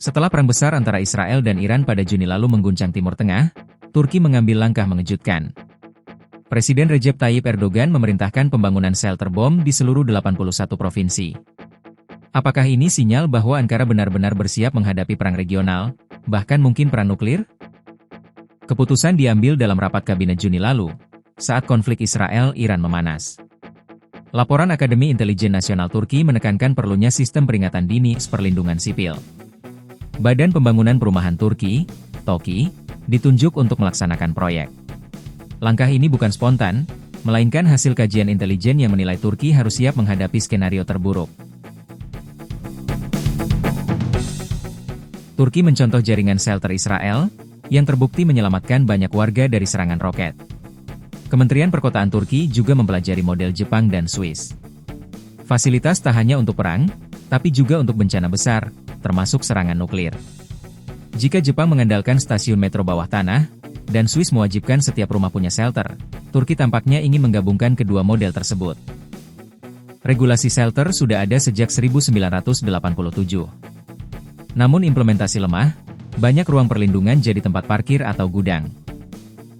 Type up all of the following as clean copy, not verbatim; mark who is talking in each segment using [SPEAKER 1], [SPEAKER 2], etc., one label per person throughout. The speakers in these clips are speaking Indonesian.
[SPEAKER 1] Setelah perang besar antara Israel dan Iran pada Juni lalu mengguncang Timur Tengah, Turki mengambil langkah mengejutkan. Presiden Recep Tayyip Erdogan memerintahkan pembangunan shelter bom di seluruh 81 provinsi. Apakah ini sinyal bahwa Ankara benar-benar bersiap menghadapi perang regional, bahkan mungkin perang nuklir? Keputusan diambil dalam rapat kabinet Juni lalu, saat konflik Israel-Iran memanas. Laporan Akademi Intelijen Nasional Turki menekankan perlunya sistem peringatan dini perlindungan sipil. Badan Pembangunan Perumahan Turki, TOKI, ditunjuk untuk melaksanakan proyek. Langkah ini bukan spontan, melainkan hasil kajian intelijen yang menilai Turki harus siap menghadapi skenario terburuk. Turki mencontoh jaringan shelter Israel, yang terbukti menyelamatkan banyak warga dari serangan roket. Kementerian Perkotaan Turki juga mempelajari model Jepang dan Swiss. Fasilitas tak hanya untuk perang, tapi juga untuk bencana besar, termasuk serangan nuklir. Jika Jepang mengandalkan stasiun metro bawah tanah, dan Swiss mewajibkan setiap rumah punya shelter, Turki tampaknya ingin menggabungkan kedua model tersebut. Regulasi shelter sudah ada sejak 1987. Namun implementasi lemah, banyak ruang perlindungan jadi tempat parkir atau gudang.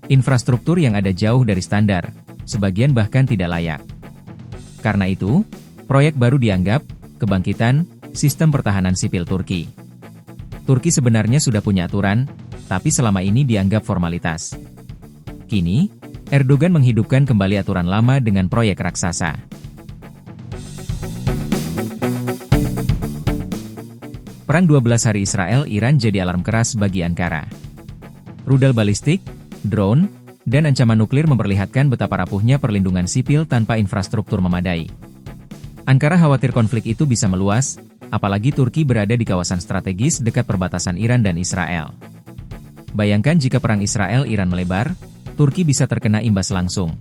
[SPEAKER 1] Infrastruktur yang ada jauh dari standar, sebagian bahkan tidak layak. Karena itu, proyek baru dianggap kebangkitan sistem pertahanan sipil Turki. Turki sebenarnya sudah punya aturan, tapi selama ini dianggap formalitas. Kini, Erdogan menghidupkan kembali aturan lama dengan proyek raksasa. Perang 12 hari Israel-Iran jadi alarm keras bagi Ankara. Rudal balistik, drone, dan ancaman nuklir memperlihatkan betapa rapuhnya perlindungan sipil tanpa infrastruktur memadai. Ankara khawatir konflik itu bisa meluas, apalagi Turki berada di kawasan strategis dekat perbatasan Iran dan Israel. Bayangkan jika perang Israel-Iran melebar, Turki bisa terkena imbas langsung.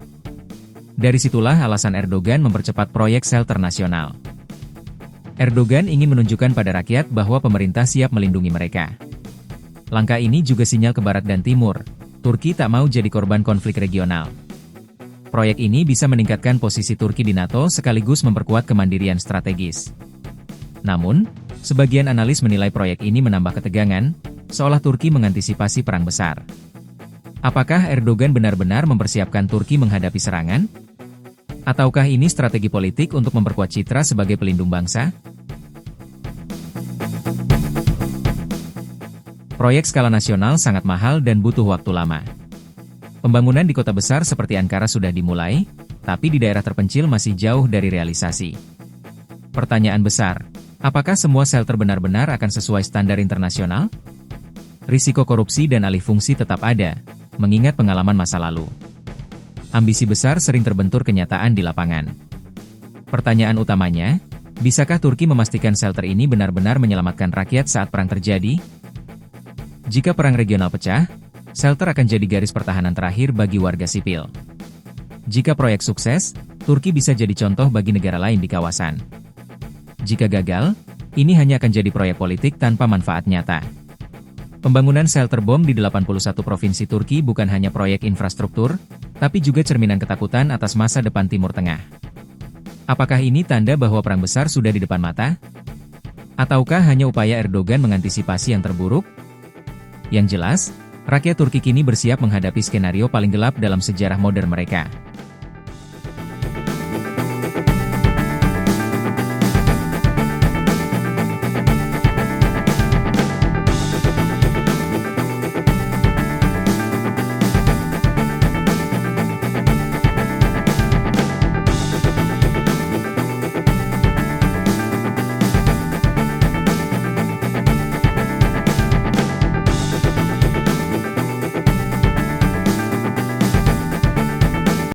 [SPEAKER 1] Dari situlah alasan Erdogan mempercepat proyek shelter nasional. Erdogan ingin menunjukkan pada rakyat bahwa pemerintah siap melindungi mereka. Langkah ini juga sinyal ke barat dan timur, Turki tak mau jadi korban konflik regional. Proyek ini bisa meningkatkan posisi Turki di NATO sekaligus memperkuat kemandirian strategis. Namun, sebagian analis menilai proyek ini menambah ketegangan, seolah Turki mengantisipasi perang besar. Apakah Erdogan benar-benar mempersiapkan Turki menghadapi serangan? Ataukah ini strategi politik untuk memperkuat citra sebagai pelindung bangsa? Proyek skala nasional sangat mahal dan butuh waktu lama. Pembangunan di kota besar seperti Ankara sudah dimulai, tapi di daerah terpencil masih jauh dari realisasi. Pertanyaan besar, apakah semua shelter benar-benar akan sesuai standar internasional? Risiko korupsi dan alih fungsi tetap ada, mengingat pengalaman masa lalu. Ambisi besar sering terbentur kenyataan di lapangan. Pertanyaan utamanya, bisakah Turki memastikan shelter ini benar-benar menyelamatkan rakyat saat perang terjadi? Jika perang regional pecah, shelter akan jadi garis pertahanan terakhir bagi warga sipil. Jika proyek sukses, Turki bisa jadi contoh bagi negara lain di kawasan. Jika gagal, ini hanya akan jadi proyek politik tanpa manfaat nyata. Pembangunan shelter bom di 81 provinsi Turki bukan hanya proyek infrastruktur, tapi juga cerminan ketakutan atas masa depan Timur Tengah. Apakah ini tanda bahwa perang besar sudah di depan mata? Ataukah hanya upaya Erdogan mengantisipasi yang terburuk? Yang jelas, rakyat Turki kini bersiap menghadapi skenario paling gelap dalam sejarah modern mereka.